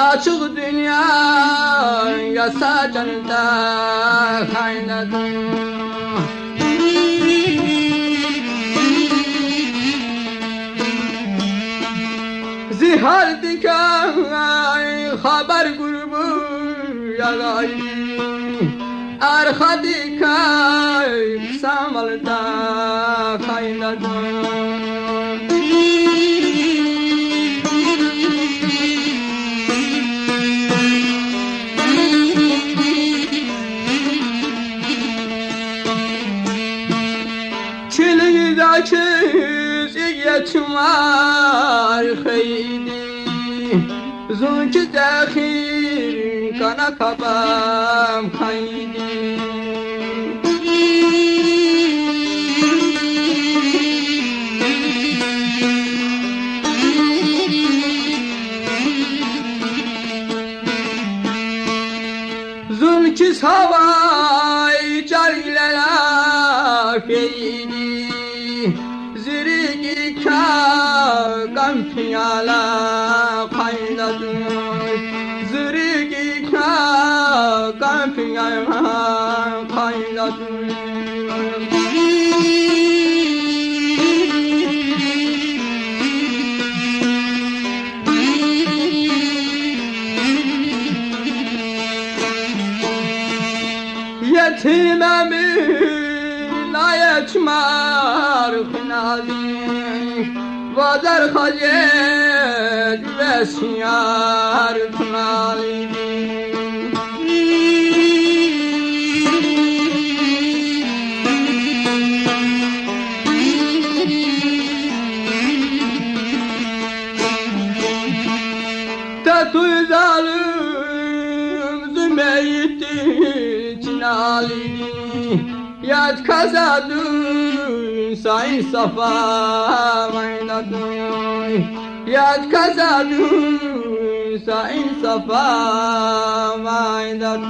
Açık dünya yasa canında kaynadım. Zihar diken haber grubu yagay. Arka diken samalda kaynadım. Çilidaki yetimar xeydi Zunki dexir kana kabam xeydi Zunki savay carilela xeydi Zirigi ka kampiyala kaynadı Zirigi ka kampiyala kaynadı Yetimemin ayetmar kınalı Vazar hayet ve siyar kınalı Tatlı zalim zümeytti cinali Yad kazadın sayın safa maynadım Yad kazadın sayın safa maynadım